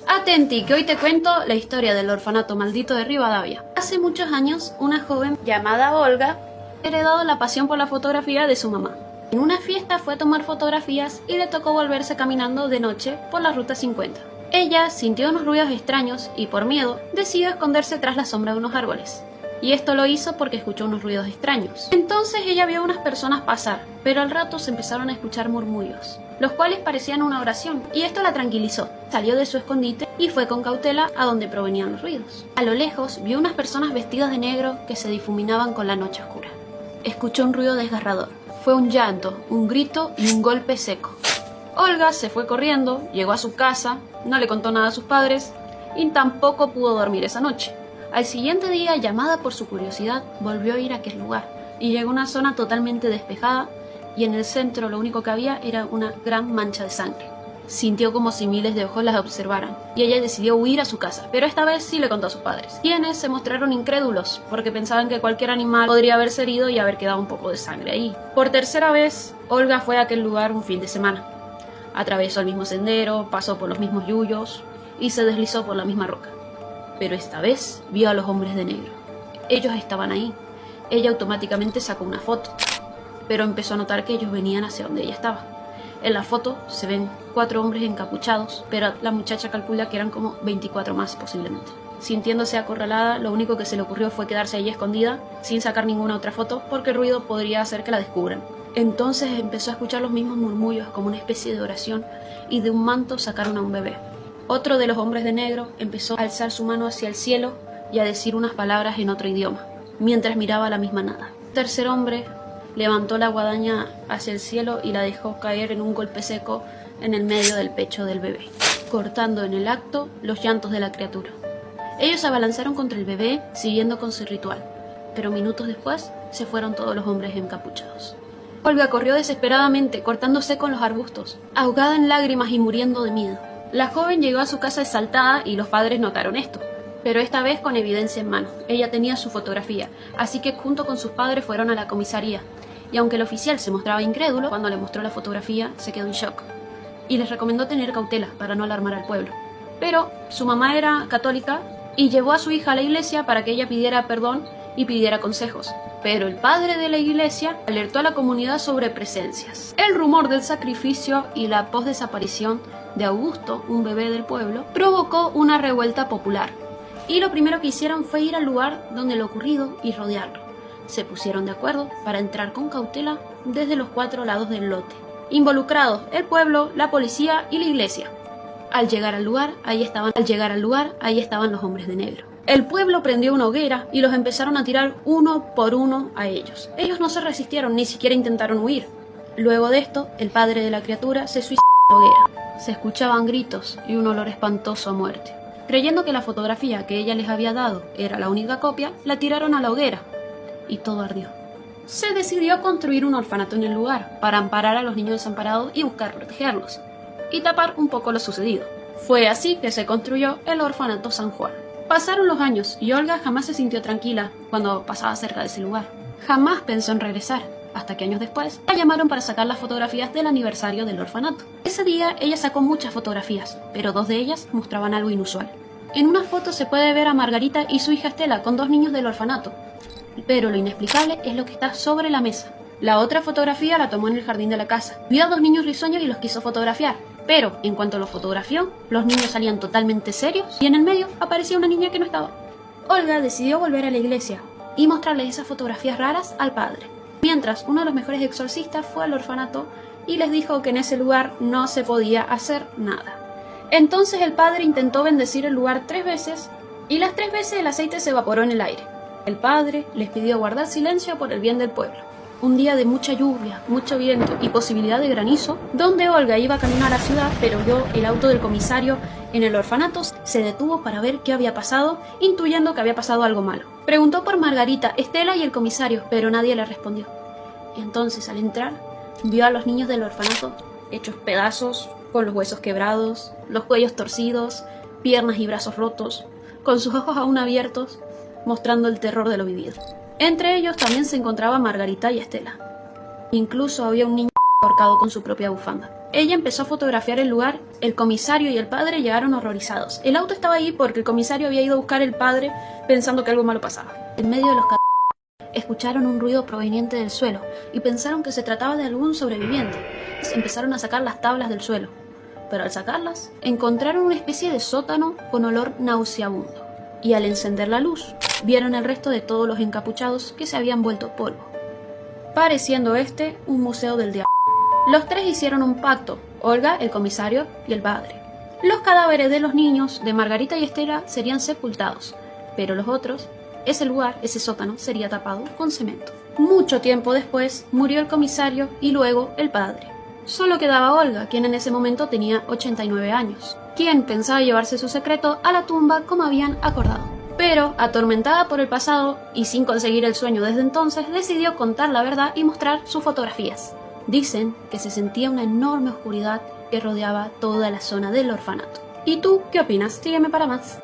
Atenti, que hoy te cuento la historia del orfanato maldito de Rivadavia. Hace muchos años, una joven llamada Olga heredó la pasión por la fotografía de su mamá. En una fiesta fue a tomar fotografías y le tocó volverse caminando de noche por la ruta 50. Ella sintió unos ruidos extraños y por miedo decidió esconderse tras la sombra de unos árboles. Y esto lo hizo porque escuchó unos ruidos extraños. Entonces ella vio unas personas pasar, pero al rato se empezaron a escuchar murmullos, los cuales parecían una oración, y esto la tranquilizó. Salió de su escondite y fue con cautela a donde provenían los ruidos. A lo lejos vio unas personas vestidas de negro que se difuminaban con la noche oscura. Escuchó un ruido desgarrador. Fue un llanto, un grito y un golpe seco. Olga se fue corriendo, llegó a su casa, no le contó nada a sus padres y tampoco pudo dormir esa noche. Al siguiente día, llamada por su curiosidad, volvió a ir a aquel lugar y llegó a una zona totalmente despejada y en el centro lo único que había era una gran mancha de sangre. Sintió como si miles de ojos las observaran y ella decidió huir a su casa, pero esta vez sí le contó a sus padres, quienes se mostraron incrédulos porque pensaban que cualquier animal podría haberse herido y haber quedado un poco de sangre ahí. Por tercera vez, Olga fue a aquel lugar un fin de semana. Atravesó el mismo sendero, pasó por los mismos yuyos y se deslizó por la misma roca. Pero esta vez vio a los hombres de negro. Ellos estaban ahí. Ella automáticamente sacó una foto, pero empezó a notar que ellos venían hacia donde ella estaba. En la foto se ven 4 hombres encapuchados, pero la muchacha calcula que eran como 24 más posiblemente. Sintiéndose acorralada, lo único que se le ocurrió fue quedarse ahí escondida, sin sacar ninguna otra foto, porque el ruido podría hacer que la descubran. Entonces empezó a escuchar los mismos murmullos, como una especie de oración, y de un manto sacaron a un bebé. Otro de los hombres de negro empezó a alzar su mano hacia el cielo y a decir unas palabras en otro idioma, mientras miraba la misma nada. El tercer hombre levantó la guadaña hacia el cielo y la dejó caer en un golpe seco en el medio del pecho del bebé, cortando en el acto los llantos de la criatura. Ellos se abalanzaron contra el bebé siguiendo con su ritual, pero minutos después se fueron todos los hombres encapuchados. Olga corrió desesperadamente, cortándose con los arbustos, ahogada en lágrimas y muriendo de miedo. La joven llegó a su casa exaltada y los padres notaron esto, pero esta vez con evidencia en mano. Ella tenía su fotografía, así que junto con sus padres fueron a la comisaría. Y aunque el oficial se mostraba incrédulo, cuando le mostró la fotografía se quedó en shock y les recomendó tener cautela para no alarmar al pueblo. Pero su mamá era católica y llevó a su hija a la iglesia para que ella pidiera perdón y pidiera consejos. Pero el padre de la iglesia alertó a la comunidad sobre presencias. El rumor del sacrificio y la post-desaparición de Augusto, un bebé del pueblo, provocó una revuelta popular. Y lo primero que hicieron fue ir al lugar donde lo ocurrido y rodearlo. Se pusieron de acuerdo para entrar con cautela desde los 4 lados del lote, involucrados el pueblo, la policía y la iglesia. Al llegar al lugar, ahí estaban los hombres de negro. El pueblo prendió una hoguera y los empezaron a tirar uno por uno a ellos. Ellos no se resistieron, ni siquiera intentaron huir. Luego de esto, el padre de la criatura se suicidó en la hoguera. Se escuchaban gritos y un olor espantoso a muerte. Creyendo que la fotografía que ella les había dado era la única copia, la tiraron a la hoguera y todo ardió. Se decidió construir un orfanato en el lugar para amparar a los niños desamparados y buscar protegerlos y tapar un poco lo sucedido. Fue así que se construyó el orfanato San Juan. Pasaron los años y Olga jamás se sintió tranquila cuando pasaba cerca de ese lugar. Jamás pensó en regresar, hasta que años después la llamaron para sacar las fotografías del aniversario del orfanato. Ese día ella sacó muchas fotografías, pero 2 de ellas mostraban algo inusual. En una foto se puede ver a Margarita y su hija Estela con 2 niños del orfanato, pero lo inexplicable es lo que está sobre la mesa. La otra fotografía la tomó en el jardín de la casa. Vio a 2 niños risueños y los quiso fotografiar, pero en cuanto los fotografió, los niños salían totalmente serios y en el medio aparecía una niña que no estaba. Olga decidió volver a la iglesia y mostrarles esas fotografías raras al padre. Mientras, uno de los mejores exorcistas fue al orfanato y les dijo que en ese lugar no se podía hacer nada. Entonces el padre intentó bendecir el lugar 3 veces y las 3 veces el aceite se evaporó en el aire. El padre les pidió guardar silencio por el bien del pueblo. Un día de mucha lluvia, mucho viento y posibilidad de granizo, donde Olga iba a caminar a la ciudad, pero vio el auto del comisario en el orfanato, se detuvo para ver qué había pasado, intuyendo que había pasado algo malo. Preguntó por Margarita, Estela y el comisario, pero nadie le respondió. Y entonces, al entrar, vio a los niños del orfanato hechos pedazos, con los huesos quebrados, los cuellos torcidos, piernas y brazos rotos, con sus ojos aún abiertos, mostrando el terror de lo vivido. Entre ellos también se encontraba Margarita y Estela. Incluso había un niño ahorcado con su propia bufanda. Ella empezó a fotografiar el lugar, el comisario y el padre llegaron horrorizados. El auto estaba ahí porque el comisario había ido a buscar al padre pensando que algo malo pasaba. En medio de los escucharon un ruido proveniente del suelo y pensaron que se trataba de algún sobreviviente. Empezaron a sacar las tablas del suelo, pero al sacarlas encontraron una especie de sótano con olor nauseabundo. Y al encender la luz, vieron el resto de todos los encapuchados que se habían vuelto polvo, pareciendo este un museo del diablo. Los tres hicieron un pacto, Olga, el comisario y el padre. Los cadáveres de los niños, de Margarita y Estela, serían sepultados, pero los otros, ese lugar, ese sótano, sería tapado con cemento. Mucho tiempo después murió el comisario y luego el padre. Solo quedaba Olga, quien en ese momento tenía 89 años, quien pensaba llevarse su secreto a la tumba como habían acordado. Pero, atormentada por el pasado y sin conseguir el sueño desde entonces, decidió contar la verdad y mostrar sus fotografías. Dicen que se sentía una enorme oscuridad que rodeaba toda la zona del orfanato. ¿Y tú qué opinas? Sígueme para más.